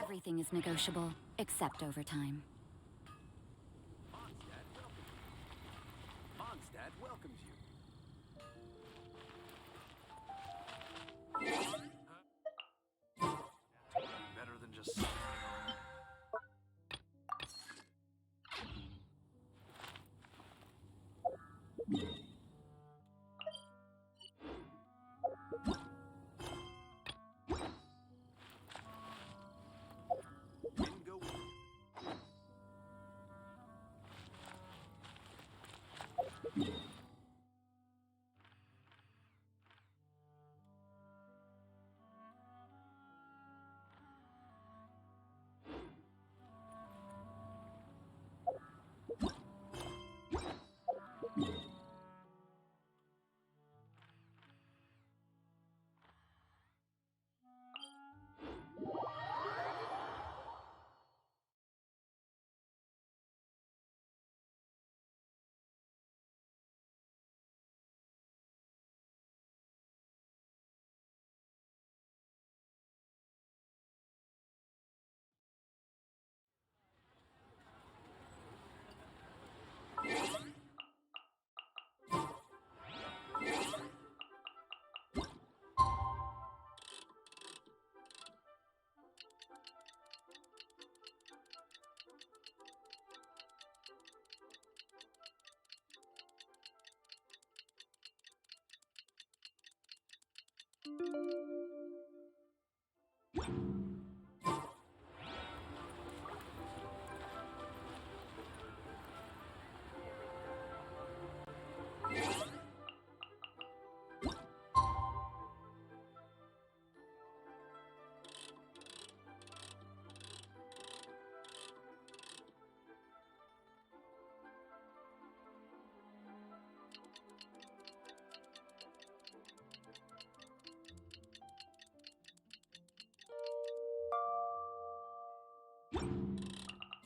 Everything is negotiable, except overtime. Mondstadt welcomes you. Better than just... Go with you.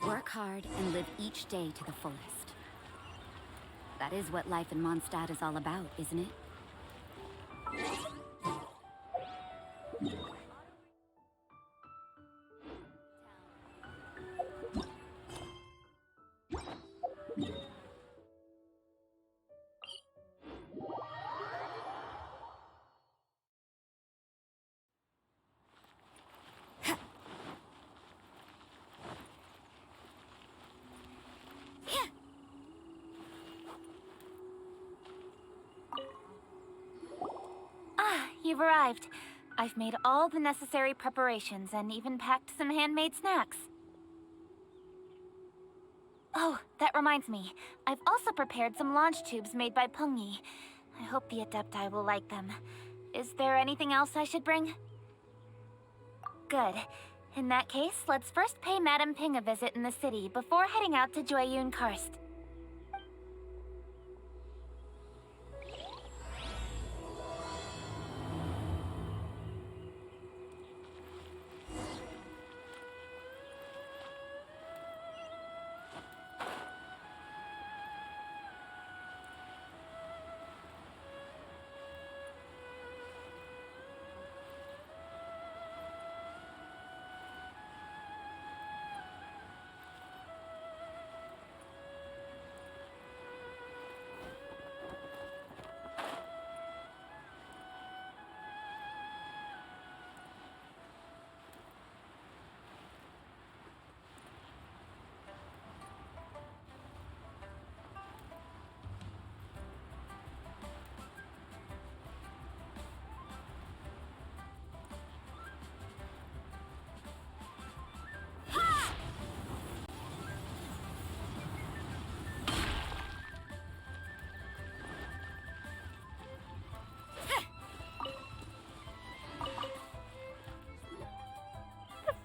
Work hard and live each day to the fullest. That is what life in Mondstadt is all about, isn't it? You've arrived. I've made all the necessary preparations and even packed some handmade snacks. Oh, that reminds me. I've also prepared some launch tubes made by Pungi. I hope the Adepti will like them. Is there anything else I should bring? Good. In that case, let's first pay Madame Ping a visit in the city before heading out to Jueyun Karst.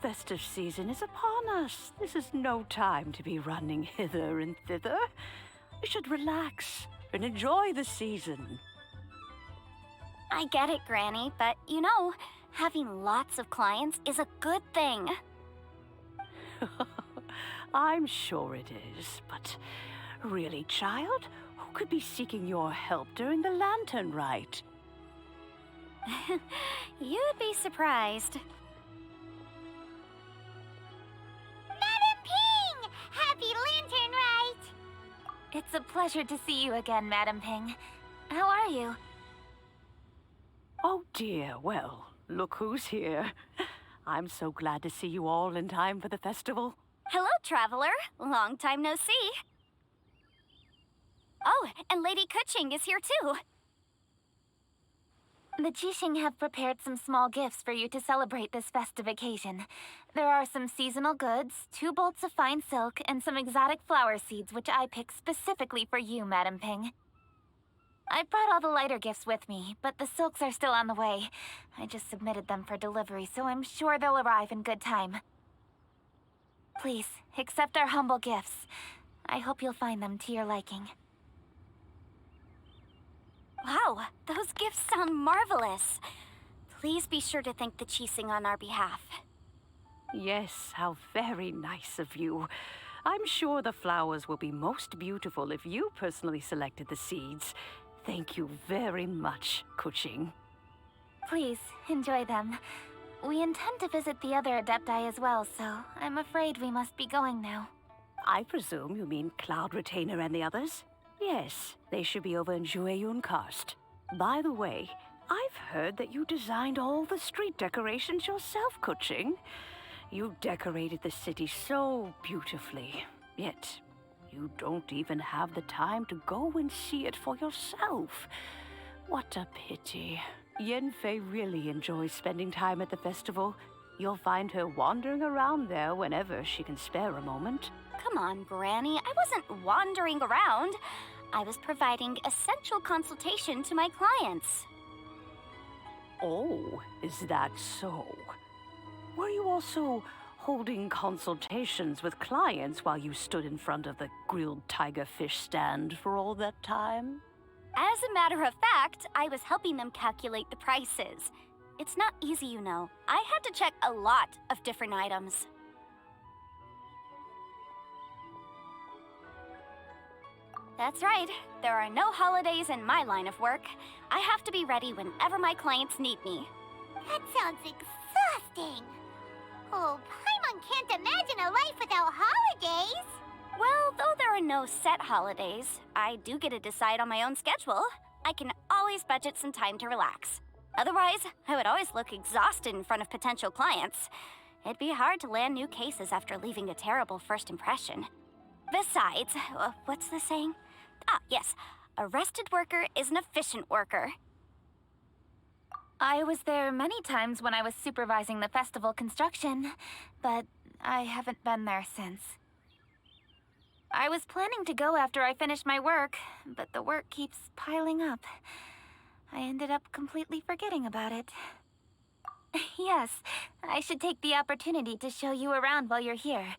The festive season is upon us. This is no time to be running hither and thither. We should relax and enjoy the season. I get it, Granny, but you know, having lots of clients is a good thing. I'm sure it is, but really, child, who could be seeking your help during the Lantern Rite? You'd be surprised. It's a pleasure to see you again, Madam Ping. How are you? Oh dear, well, look who's here. I'm so glad to see you all in time for the festival. Hello, traveler. Long time no see. Oh, and Lady Kuching is here too. The Jixing have prepared some small gifts for you to celebrate this festive occasion. There are some seasonal goods, 2 bolts of fine silk, and some exotic flower seeds which I picked specifically for you, Madam Ping. I brought all the lighter gifts with me, but the silks are still on the way. I just submitted them for delivery, so I'm sure they'll arrive in good time. Please, accept our humble gifts. I hope you'll find them to your liking. Wow, those gifts sound marvelous. Please be sure to thank the Jixing on our behalf. Yes, how very nice of you. I'm sure the flowers will be most beautiful if you personally selected the seeds. Thank you very much, Kuching. Please, enjoy them. We intend to visit the other Adepti as well, so I'm afraid we must be going now. I presume you mean Cloud Retainer and the others? Yes, they should be over in Jueyun Karst. By the way, I've heard that you designed all the street decorations yourself, Kuching. You decorated the city so beautifully, yet you don't even have the time to go and see it for yourself. What a pity. Yanfei really enjoys spending time at the festival. You'll find her wandering around there whenever she can spare a moment. Come on, Granny. I wasn't wandering around. I was providing essential consultation to my clients. Oh, is that so? Were you also holding consultations with clients while you stood in front of the grilled tiger fish stand for all that time? As a matter of fact, I was helping them calculate the prices. It's not easy, you know. I had to check a lot of different items. That's right. There are no holidays in my line of work. I have to be ready whenever my clients need me. That sounds exhausting. Oh, Paimon can't imagine a life without holidays. Well, though there are no set holidays, I do get to decide on my own schedule. I can always budget some time to relax. Otherwise, I would always look exhausted in front of potential clients. It'd be hard to land new cases after leaving a terrible first impression. Besides, what's the saying? Ah, yes. A rested worker is an efficient worker. I was there many times when I was supervising the festival construction, but I haven't been there since. I was planning to go after I finished my work, but the work keeps piling up. I ended up completely forgetting about it. Yes, I should take the opportunity to show you around while you're here.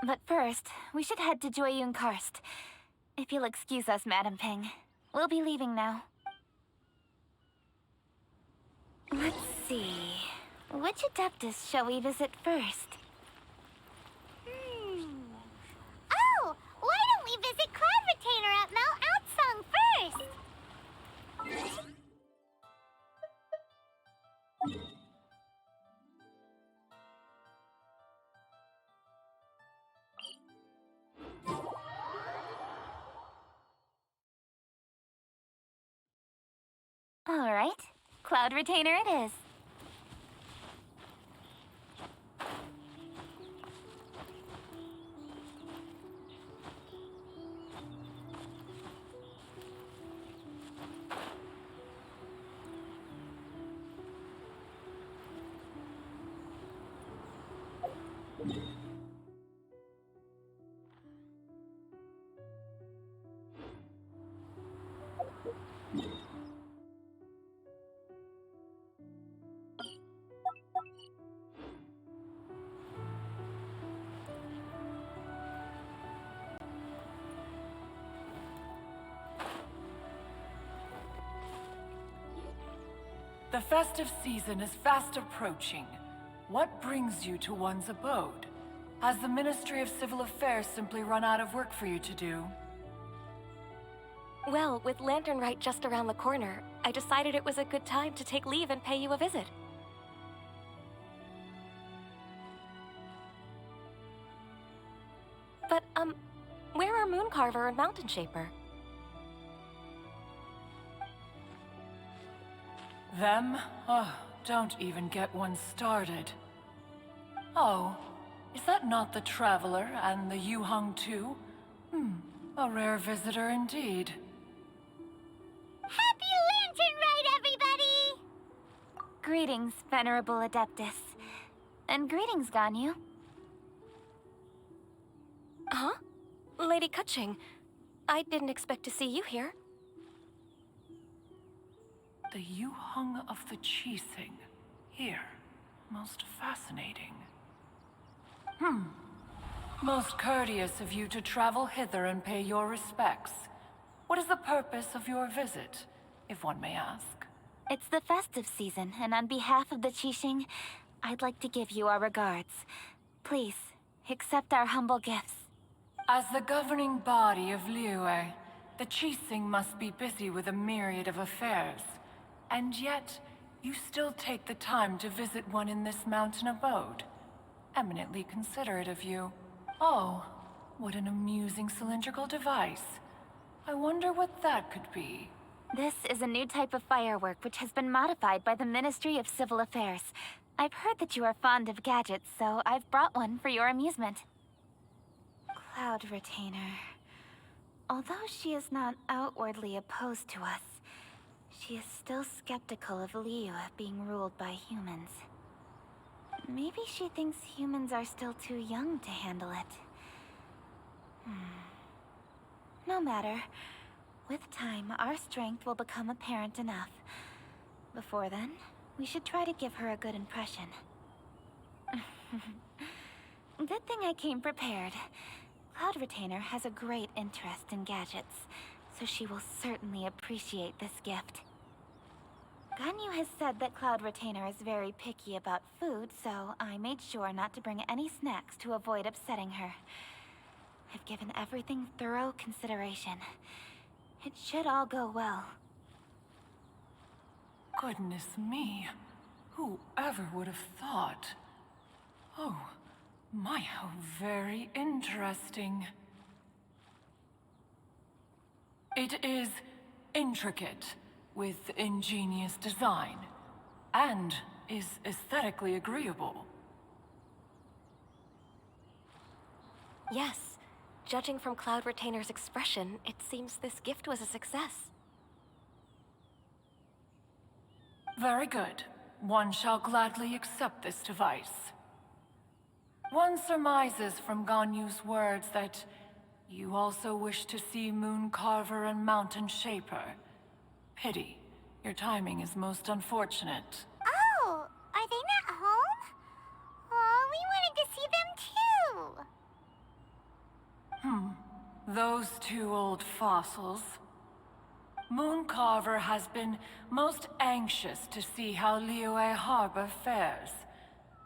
But first, we should head to Jueyun Karst. If you'll excuse us, Madam Ping. We'll be leaving now. Let's see. Which Adeptus shall we visit first? Oh, why don't we visit Cloud Retainer at Mount Outsong first? All right. Cloud Retainer it is. The festive season is fast approaching. What brings you to one's abode? Has the Ministry of Civil Affairs simply run out of work for you to do? Well, with Lantern Rite just around the corner, I decided it was a good time to take leave and pay you a visit. But, are Mooncarver and Mountain Shaper? Them? Oh, don't even get one started. Oh, is that not the Traveler and the Yuhang too? A rare visitor indeed. Happy Lantern Rite, everybody! Greetings, Venerable Adeptus. And greetings, Ganyu. Huh? Lady Kutching, I didn't expect to see you here. The Yuhang of the Qixing. Here. Most fascinating. Most courteous of you to travel hither and pay your respects. What is the purpose of your visit, if one may ask? It's the festive season, and on behalf of the Qixing, I'd like to give you our regards. Please, accept our humble gifts. As the governing body of Liyue, the Qixing must be busy with a myriad of affairs. And yet, you still take the time to visit one in this mountain abode. Eminently considerate of you. Oh, what an amusing cylindrical device. I wonder what that could be. This is a new type of firework which has been modified by the Ministry of Civil Affairs. I've heard that you are fond of gadgets, so I've brought one for your amusement. Cloud Retainer. Although she is not outwardly opposed to us, she is still skeptical of Liyue being ruled by humans. Maybe she thinks humans are still too young to handle it. No matter. With time, our strength will become apparent enough. Before then, we should try to give her a good impression. Good thing I came prepared. Cloud Retainer has a great interest in gadgets, so she will certainly appreciate this gift. Ganyu has said that Cloud Retainer is very picky about food, so I made sure not to bring any snacks to avoid upsetting her. I've given everything thorough consideration. It should all go well. Goodness me. Whoever would have thought? Oh, my, how very interesting. It is intricate, with ingenious design, and is aesthetically agreeable. Yes. Judging from Cloud Retainer's expression, it seems this gift was a success. Very good. One shall gladly accept this device. One surmises from Ganyu's words that you also wish to see Mooncarver and Mountain Shaper. Pity. Your timing is most unfortunate. Oh, are they not home? Oh, we wanted to see them too. Those two old fossils. Mooncarver has been most anxious to see how Liyue Harbor fares,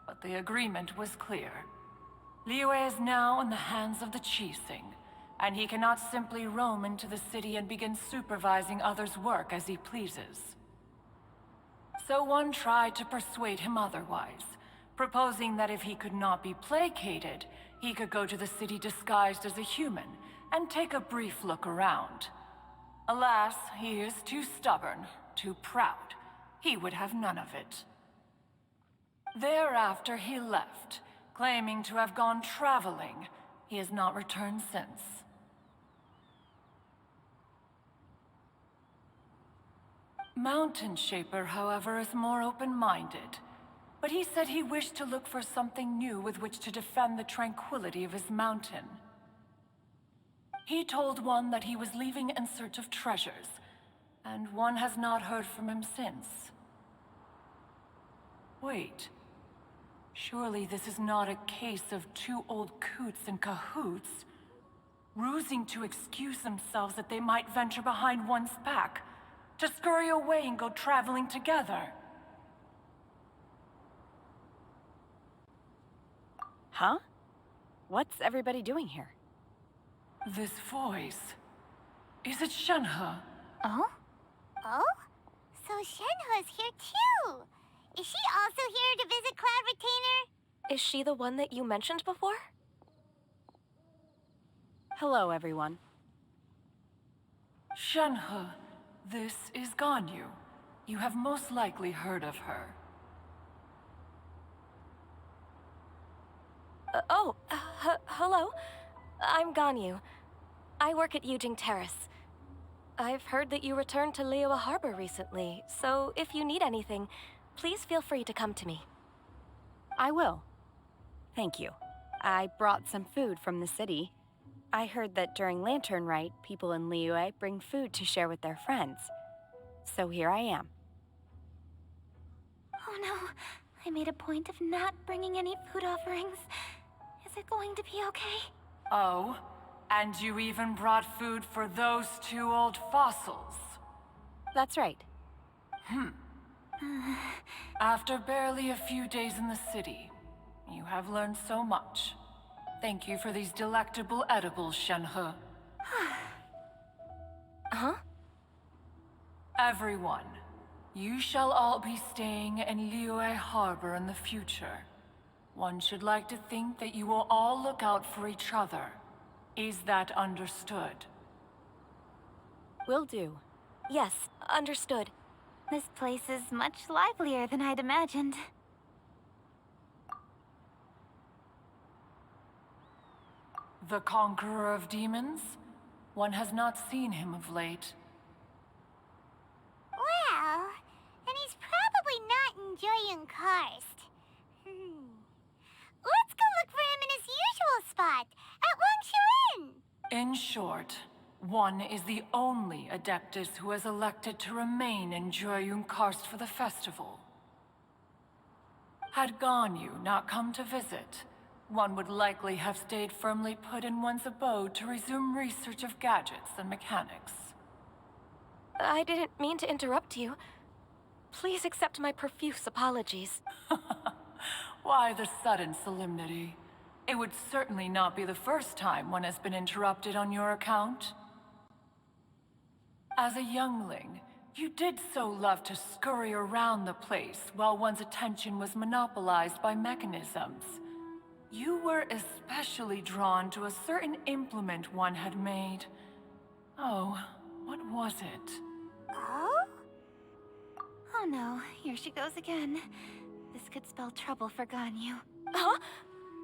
but the agreement was clear. Liyue is now in the hands of the Qixing, and he cannot simply roam into the city and begin supervising others' work as he pleases. So one tried to persuade him otherwise, proposing that if he could not be placated, he could go to the city disguised as a human and take a brief look around. Alas, he is too stubborn, too proud. He would have none of it. Thereafter he left, claiming to have gone traveling. He has not returned since. Mountain Shaper, however, is more open-minded. But he said he wished to look for something new with which to defend the tranquility of his mountain. He told one that he was leaving in search of treasures, and one has not heard from him since. Wait. Surely this is not a case of two old coots in cahoots, rusing to excuse themselves that they might venture behind one's back, to scurry away and go traveling together. Huh? What's everybody doing here? This voice... Is it Shenhe? Oh? Oh? So Shenhe's here too. Is she also here to visit Cloud Retainer? Is she the one that you mentioned before? Hello, everyone. Shenhe, this is Ganyu. You have most likely heard of her. Hello. I'm Ganyu. I work at Yujing Terrace. I've heard that you returned to Liyue Harbor recently, so if you need anything, please feel free to come to me. I will. Thank you. I brought some food from the city. I heard that during Lantern Rite, people in Liyue bring food to share with their friends. So here I am. Oh no, I made a point of not bringing any food offerings. Is it going to be okay? Oh, and you even brought food for those two old fossils. That's right. After barely a few days in the city, you have learned so much. Thank you for these delectable edibles, Shenhe. Huh? Everyone, you shall all be staying in Liyue Harbor in the future. One should like to think that you will all look out for each other. Is that understood? Will do. Yes, understood. This place is much livelier than I'd imagined. The conqueror of demons? One has not seen him of late. Well, then he's probably not enjoying Karst. Let's go look for him in his usual spot, at Wangshu Inn. In short, one is the only Adeptus who has elected to remain in Joyun Karst for the festival. Had Ganyu not come to visit, one would likely have stayed firmly put in one's abode to resume research of gadgets and mechanics. I didn't mean to interrupt you. Please accept my profuse apologies. Why the sudden solemnity? It would certainly not be the first time one has been interrupted on your account. As a youngling, you did so love to scurry around the place while one's attention was monopolized by mechanisms. You were especially drawn to a certain implement one had made. Oh, what was it? Oh? Oh no, here she goes again. This could spell trouble for Ganyu. Huh?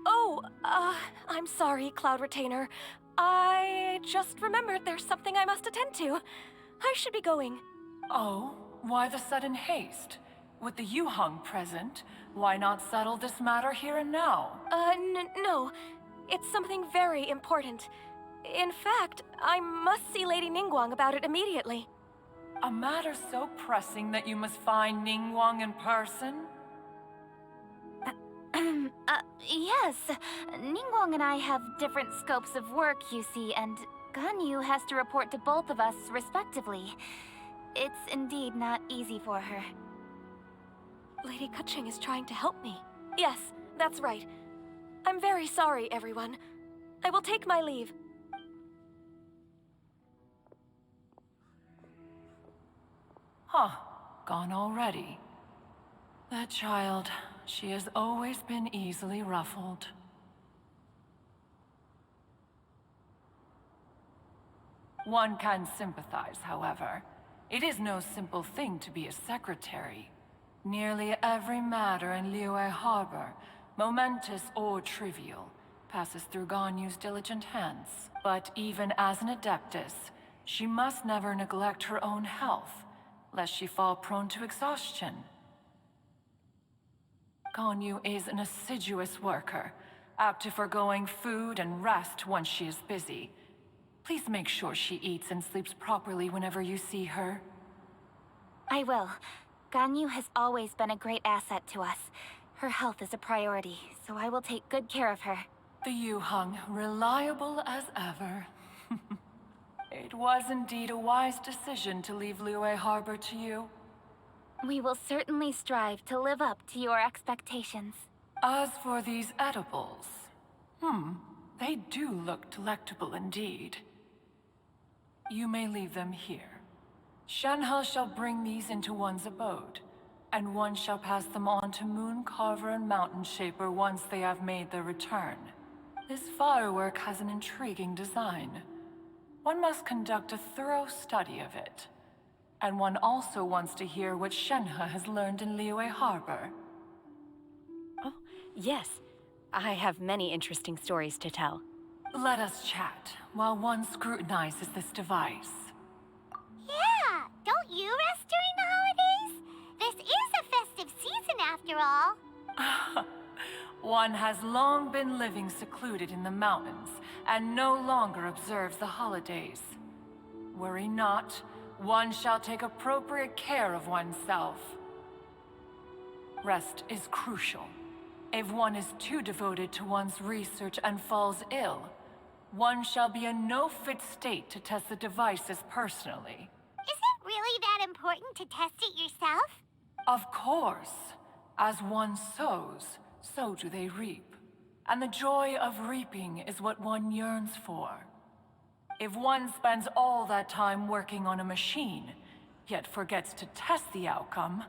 Oh, I'm sorry, Cloud Retainer. I just remembered there's something I must attend to. I should be going. Oh, why the sudden haste? With the Yuheng present, why not settle this matter here and now? No. It's something very important. In fact, I must see Lady Ningguang about it immediately. A matter so pressing that you must find Ningguang in person? Yes. Ningguang and I have different scopes of work, you see, and Ganyu has to report to both of us, respectively. It's indeed not easy for her. Lady Keqing is trying to help me. Yes, that's right. I'm very sorry, everyone. I will take my leave. Huh, gone already. That child, she has always been easily ruffled. One can sympathize, however. It is no simple thing to be a secretary. Nearly every matter in Liyue Harbor, momentous or trivial, passes through Ganyu's diligent hands. But even as an Adeptus, she must never neglect her own health, lest she fall prone to exhaustion. Ganyu is an assiduous worker, apt to foregoing food and rest once she is busy. Please make sure she eats and sleeps properly whenever you see her. I will. Ganyu has always been a great asset to us. Her health is a priority, so I will take good care of her. The Yuheng, reliable as ever. It was indeed a wise decision to leave Liyue Harbor to you. We will certainly strive to live up to your expectations. As for these edibles, they do look delectable indeed. You may leave them here. Shenhe shall bring these into one's abode, and one shall pass them on to Moon Carver and Mountain Shaper once they have made their return. This firework has an intriguing design. One must conduct a thorough study of it. And one also wants to hear what Shenhe has learned in Liyue Harbor. Oh, yes. I have many interesting stories to tell. Let us chat while one scrutinizes this device. Yeah, don't you rest during the holidays? This is a festive season after all. One has long been living secluded in the mountains and no longer observes the holidays. Worry not, one shall take appropriate care of oneself. Rest is crucial. If one is too devoted to one's research and falls ill, one shall be in no fit state to test the devices personally. Is it really that important to test it yourself? Of course. As one sows, so do they reap. And the joy of reaping is what one yearns for. If one spends all that time working on a machine, yet forgets to test the outcome,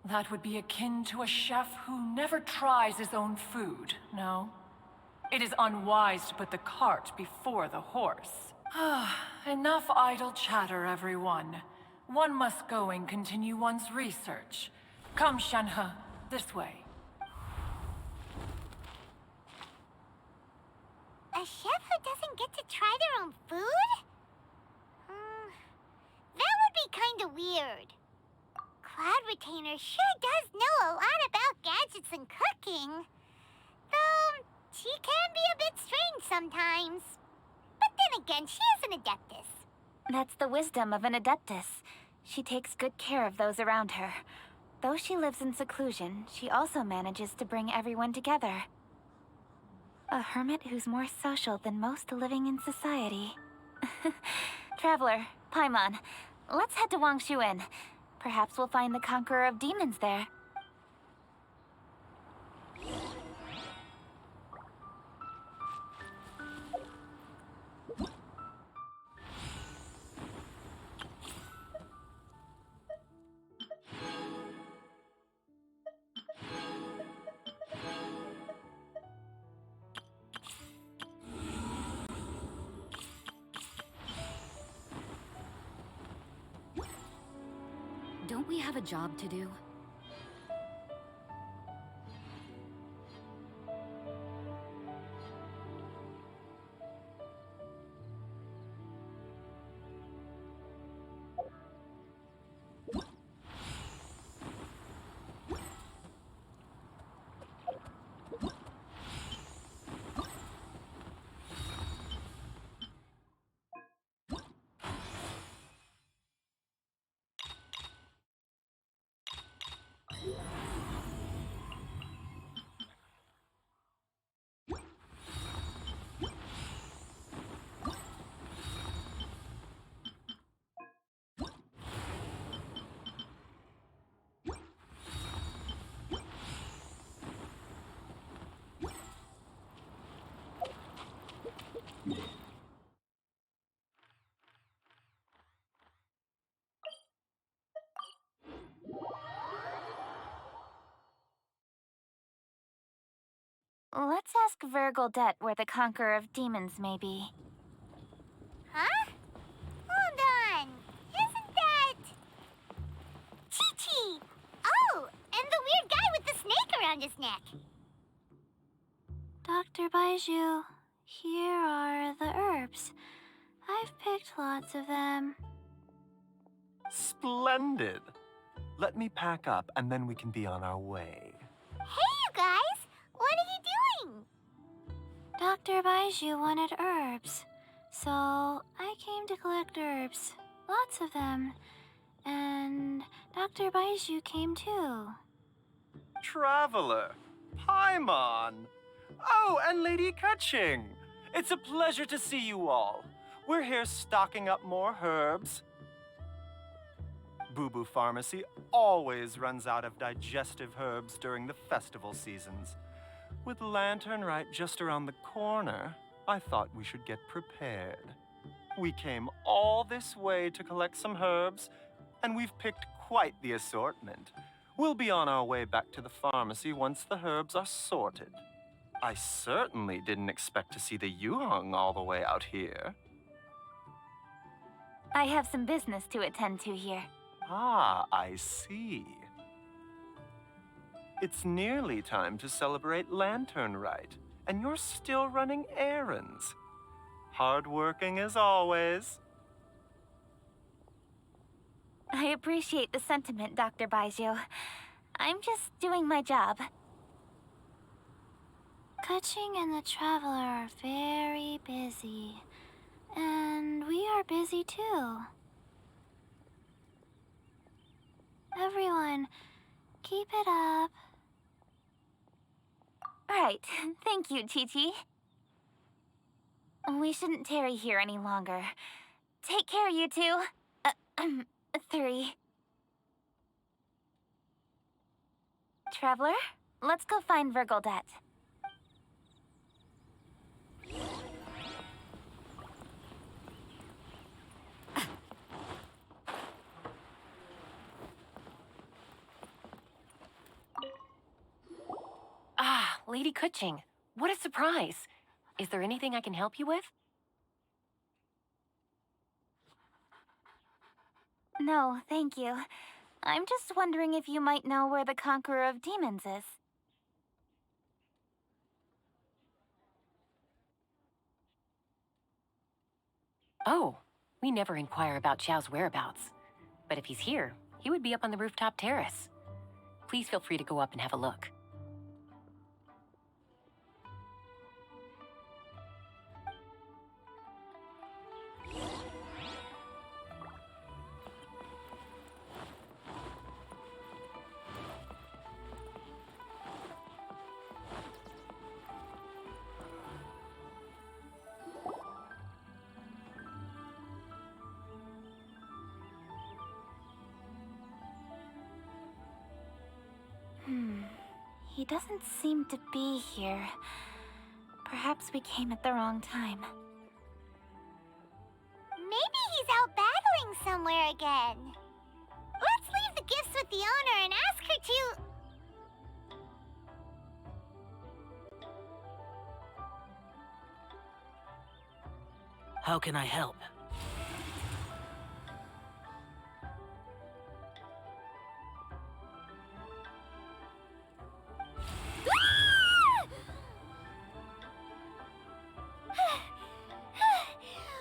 that would be akin to a chef who never tries his own food, no? It is unwise to put the cart before the horse. Enough idle chatter, everyone. One must go and continue one's research. Come, Shenhe, this way. A chef who doesn't get to try their own food? That would be kinda weird. Cloud Retainer sure does know a lot about gadgets and cooking. Though, she can be a bit strange sometimes. But then again, she is an Adeptus. That's the wisdom of an Adeptus. She takes good care of those around her. Though she lives in seclusion, she also manages to bring everyone together. A hermit who's more social than most living in society. Traveler, Paimon, let's head to Wangshu Inn. Perhaps we'll find the Conqueror of Demons there. Don't we have a job to do? Let's ask Vergoldet where the Conqueror of Demons may be. Huh? Hold on. Isn't that... Chi-Chi! Oh, and the weird guy with the snake around his neck. Dr. Baiju, here are the herbs. I've picked lots of them. Splendid. Let me pack up and then we can be on our way. Hey, you guys! What are you doing? Dr. Baiju wanted herbs, so I came to collect herbs. Lots of them. And Dr. Baiju came too. Traveler, Paimon. Oh, and Lady Kaching. It's a pleasure to see you all. We're here stocking up more herbs. Boo Boo Pharmacy always runs out of digestive herbs during the festival seasons. With Lantern Rite just around the corner, I thought we should get prepared. We came all this way to collect some herbs, and we've picked quite the assortment. We'll be on our way back to the pharmacy once the herbs are sorted. I certainly didn't expect to see the Yuhong all the way out here. I have some business to attend to here. Ah, I see. It's nearly time to celebrate Lantern Rite, and you're still running errands. Hardworking as always. I appreciate the sentiment, Dr. Baijiu. I'm just doing my job. Kuching and the Traveler are very busy. And we are busy too. Everyone, keep it up. Right. Thank you, Chi-Chi. We shouldn't tarry here any longer. Take care, you two. 3. Traveler, let's go find Virgildet. Ah, Lady Kuching. What a surprise. Is there anything I can help you with? No, thank you. I'm just wondering if you might know where the Conqueror of Demons is. Oh, we never inquire about Xiao's whereabouts. But if he's here, he would be up on the rooftop terrace. Please feel free to go up and have a look. He doesn't seem to be here. Perhaps we came at the wrong time. Maybe he's out battling somewhere again. Let's leave the gifts with the owner and ask her to... How can I help?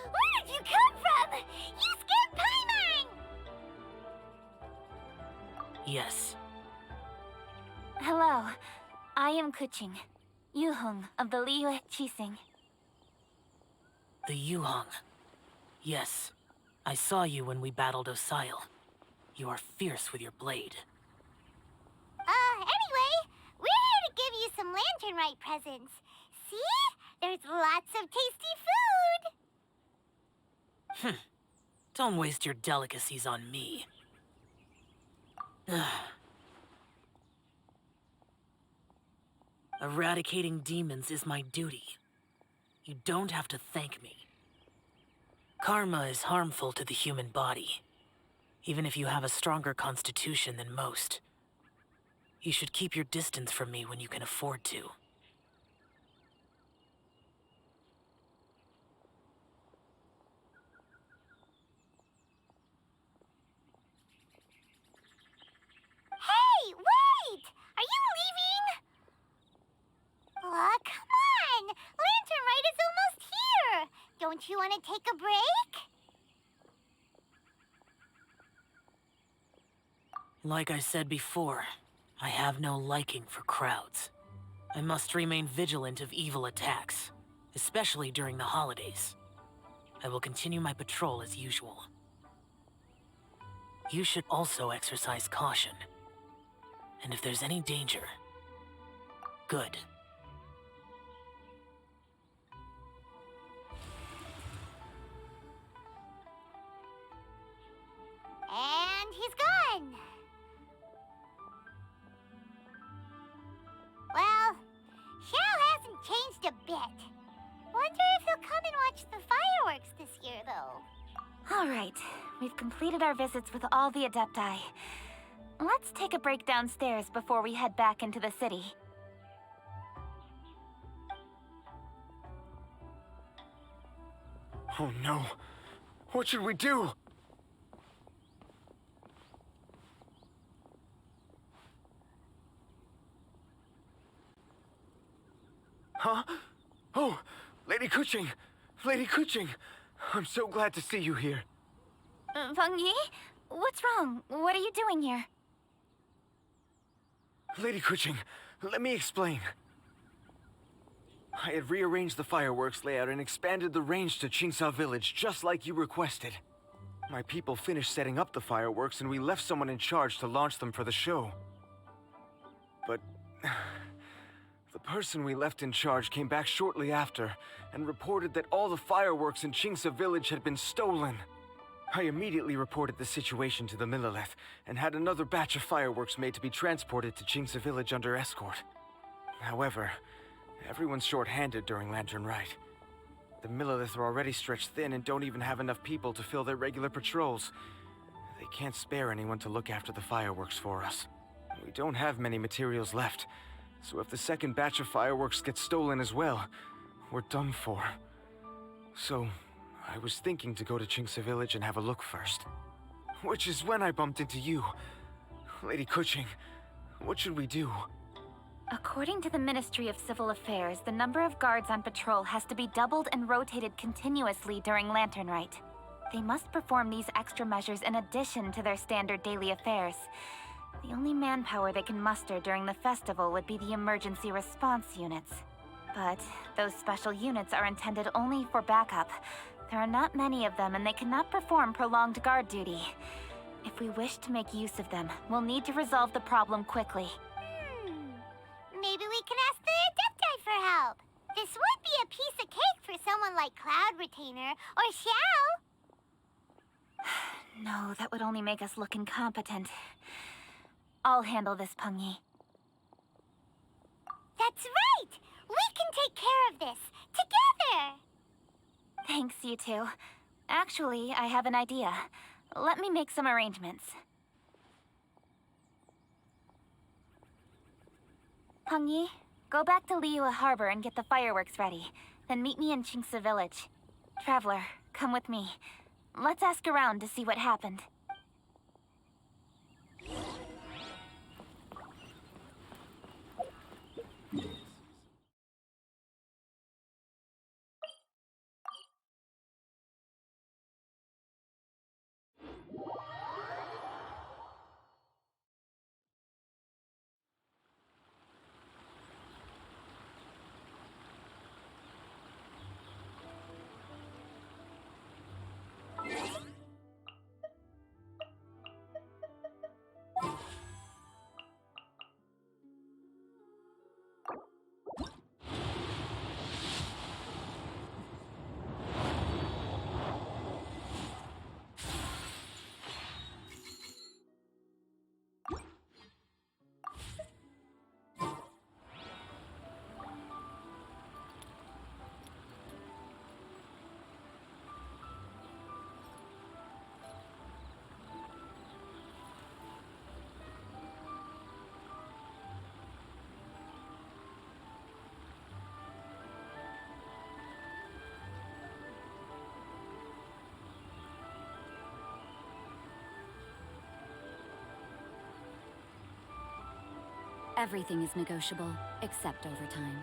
Where did you come from? You scared Paimon! Yes. Hello. I am Kuching, Yuhong of the Liyue Qixing. The Yuhong. Yes. I saw you when we battled Osile. You are fierce with your blade. Anyway, we're here to give you some Lantern Rite presents. See? There's lots of tasty food. Don't waste your delicacies on me. Eradicating demons is my duty. You don't have to thank me. Karma is harmful to the human body, even if you have a stronger constitution than most. You should keep your distance from me when you can afford to. Hey, wait! Are you leaving? Aw, come on! Lantern Rite is almost here! Don't you want to take a break? Like I said before, I have no liking for crowds. I must remain vigilant of evil attacks, especially during the holidays. I will continue my patrol as usual. You should also exercise caution. And if there's any danger, good. And he's gone! Well, Xiao hasn't changed a bit. Wonder if he'll come and watch the fireworks this year, though. All right. We've completed our visits with all the Adepti. Let's take a break downstairs before we head back into the city. Oh no. What should we do? Huh? Oh, Lady Kuching! Lady Kuching! I'm so glad to see you here. Pengyi? What's wrong? What are you doing here? Lady Kuching, let me explain. I had rearranged the fireworks layout and expanded the range to Qingsa Village, just like you requested. My people finished setting up the fireworks and we left someone in charge to launch them for the show. But the person we left in charge came back shortly after and reported that all the fireworks in Qingsa Village had been stolen. I immediately reported the situation to the Millelith and had another batch of fireworks made to be transported to Qingsa Village under escort. However, everyone's short-handed during Lantern Rite. The Millelith are already stretched thin and don't even have enough people to fill their regular patrols. They can't spare anyone to look after the fireworks for us. We don't have many materials left, so if the second batch of fireworks gets stolen as well, we're done for. So, I was thinking to go to Qingsa Village and have a look first. Which is when I bumped into you. Lady Kuching, what should we do? According to the Ministry of Civil Affairs, the number of guards on patrol has to be doubled and rotated continuously during Lantern Rite. They must perform these extra measures in addition to their standard daily affairs. The only manpower they can muster during the festival would be the emergency response units. But those special units are intended only for backup. There are not many of them and they cannot perform prolonged guard duty. If we wish to make use of them, we'll need to resolve the problem quickly. Maybe we can ask the Adepti for help. This would be a piece of cake for someone like Cloud Retainer or Xiao. No, that would only make us look incompetent. I'll handle this, Pengyi. That's right! We can take care of this, together! Thanks, you two. Actually, I have an idea. Let me make some arrangements. Pengyi, go back to Liyue Harbor and get the fireworks ready. Then meet me in Qingsa Village. Traveler, come with me. Let's ask around to see what happened. Everything is negotiable, except overtime.